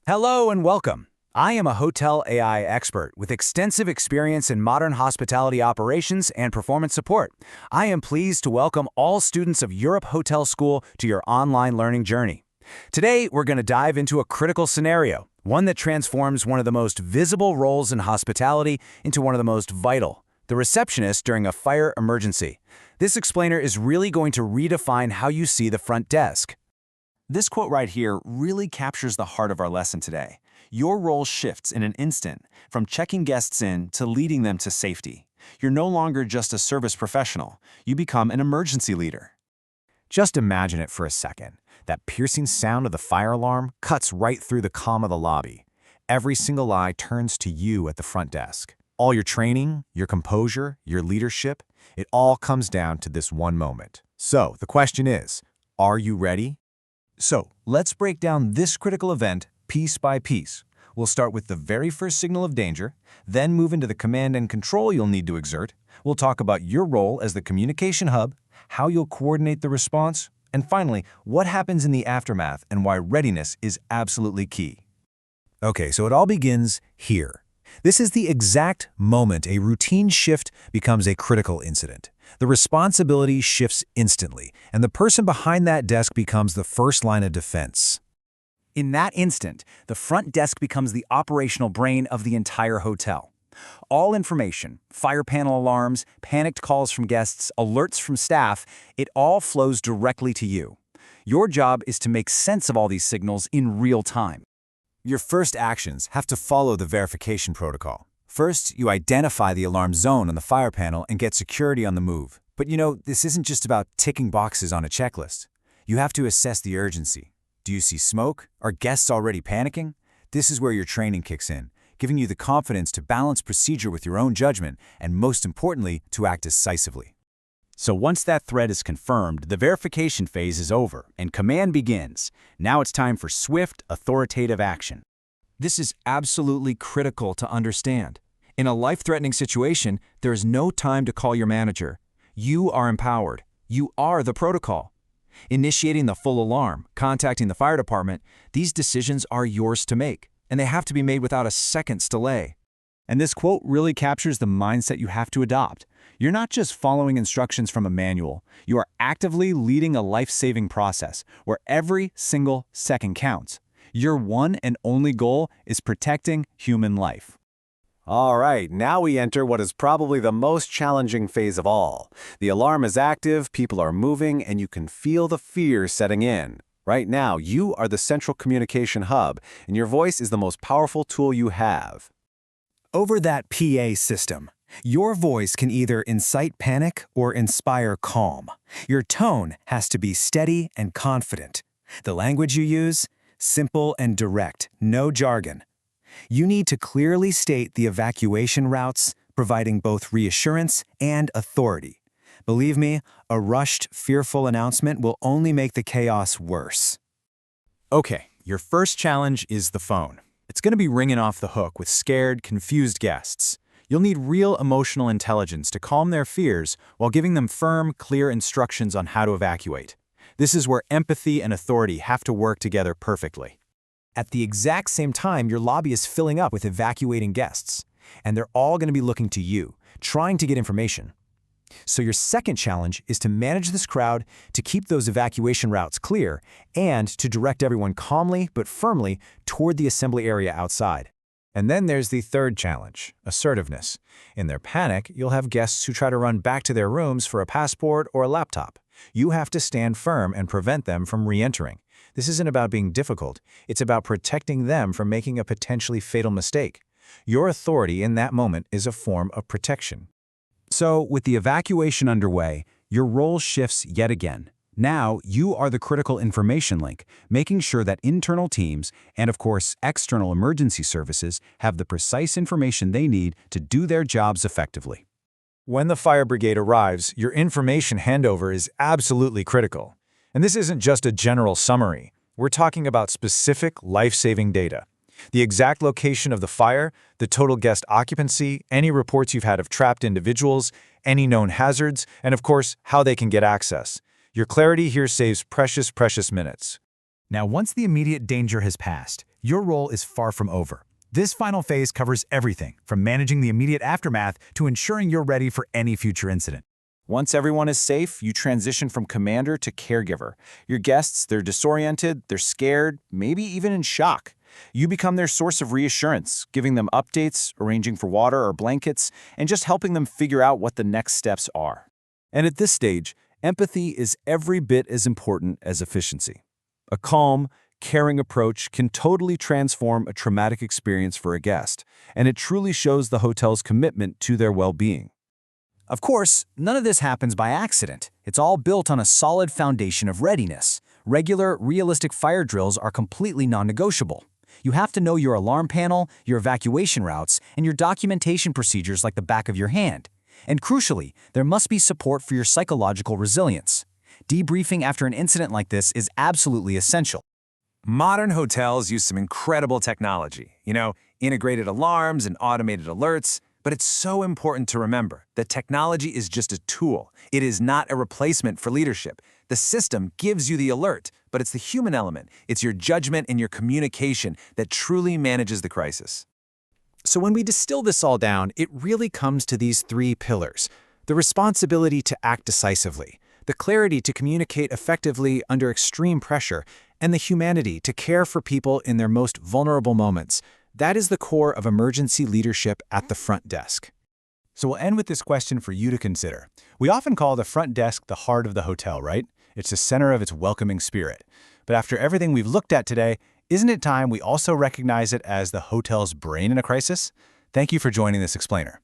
Hello and welcome. I am a hotel AI expert with extensive experience in modern hospitality operations and performance support. I am pleased to welcome all students of Europe Hotel School to your online learning journey. Today, we're going to dive into a critical scenario, one that transforms one of the most visible roles in hospitality into one of the most vital, the receptionist during a fire emergency. This explainer is really going to redefine how you see the front desk. This quote right here really captures the heart of our lesson today. Your role shifts in an instant, from checking guests in to leading them to safety. You're no longer just a service professional. You become an emergency leader. Just imagine it for a second. That piercing sound of the fire alarm cuts right through the calm of the lobby. Every single eye turns to you at the front desk. All your training, your composure, your leadership, it all comes down to this one moment. So the question is, are you ready? So, let's break down this critical event piece by piece. We'll start with the very first signal of danger, then move into the command and control you'll need to exert. We'll talk about your role as the communication hub, how you'll coordinate the response, and finally, what happens in the aftermath and why readiness is absolutely key. Okay, so it all begins here. This is the exact moment a routine shift becomes a critical incident. The responsibility shifts instantly, and the person behind that desk becomes the first line of defense. In that instant, the front desk becomes the operational brain of the entire hotel. All information, fire panel alarms, panicked calls from guests, alerts from staff, it all flows directly to you. Your job is to make sense of all these signals in real time. Your first actions have to follow the verification protocol. First, you identify the alarm zone on the fire panel and get security on the move. But this isn't just about ticking boxes on a checklist. You have to assess the urgency. Do you see smoke? Are guests already panicking? This is where your training kicks in, giving you the confidence to balance procedure with your own judgment and, most importantly, to act decisively. So once that threat is confirmed, the verification phase is over and command begins. Now it's time for swift, authoritative action. This is absolutely critical to understand. In a life-threatening situation, there is no time to call your manager. You are empowered. You are the protocol. Initiating the full alarm, contacting the fire department, these decisions are yours to make, and they have to be made without a second's delay. And this quote really captures the mindset you have to adopt. You're not just following instructions from a manual. You are actively leading a life-saving process where every single second counts. Your one and only goal is protecting human life. All right, now we enter what is probably the most challenging phase of all. The alarm is active, people are moving, and you can feel the fear setting in. Right now, you are the central communication hub, and your voice is the most powerful tool you have. Over that PA system, your voice can either incite panic or inspire calm. Your tone has to be steady and confident. The language you use? Simple and direct, no jargon. You need to clearly state the evacuation routes, providing both reassurance and authority. Believe me, a rushed, fearful announcement will only make the chaos worse. Okay, your first challenge is the phone. It's going to be ringing off the hook with scared, confused guests. You'll need real emotional intelligence to calm their fears while giving them firm, clear instructions on how to evacuate. This is where empathy and authority have to work together perfectly. At the exact same time, your lobby is filling up with evacuating guests, and they're all going to be looking to you, trying to get information. So your second challenge is to manage this crowd, to keep those evacuation routes clear, and to direct everyone calmly but firmly toward the assembly area outside. And then there's the third challenge, assertiveness. In their panic, you'll have guests who try to run back to their rooms for a passport or a laptop. You have to stand firm and prevent them from re-entering. This isn't about being difficult. It's about protecting them from making a potentially fatal mistake. Your authority in that moment is a form of protection. So, with the evacuation underway, your role shifts yet again. Now, you are the critical information link, making sure that internal teams and, of course, external emergency services have the precise information they need to do their jobs effectively. When the fire brigade arrives, your information handover is absolutely critical. And this isn't just a general summary. We're talking about specific life-saving data. The exact location of the fire, the total guest occupancy, any reports you've had of trapped individuals, any known hazards, and of course, how they can get access. Your clarity here saves precious minutes. Now, once the immediate danger has passed, Your role is far from over. This final phase covers everything, from managing the immediate aftermath to ensuring you're ready for any future incident. Once everyone is safe, you transition from commander to caregiver. Your guests, they're disoriented, they're scared, maybe even in shock. You become their source of reassurance, giving them updates, arranging for water or blankets, and just helping them figure out what the next steps are. And at this stage, empathy is every bit as important as efficiency. A calm, caring approach can totally transform a traumatic experience for a guest, and it truly shows the hotel's commitment to their well-being. Of course, none of this happens by accident. It's all built on a solid foundation of readiness. Regular, realistic fire drills are completely non-negotiable. You have to know your alarm panel, your evacuation routes, and your documentation procedures like the back of your hand. And crucially, there must be support for your psychological resilience. Debriefing after an incident like this is absolutely essential. Modern hotels use some incredible technology, integrated alarms and automated alerts, but it's so important to remember that technology is just a tool. It is not a replacement for leadership. The system gives you the alert, but it's the human element. It's your judgment and your communication that truly manages the crisis. So when we distill this all down, it really comes to these three pillars: the responsibility to act decisively, the clarity to communicate effectively under extreme pressure, and the humanity to care for people in their most vulnerable moments. That is the core of emergency leadership at the front desk. So we'll end with this question for you to consider. We often call the front desk the heart of the hotel, right? It's the center of its welcoming spirit. But after everything we've looked at today, isn't it time we also recognize it as the hotel's brain in a crisis? Thank you for joining this explainer.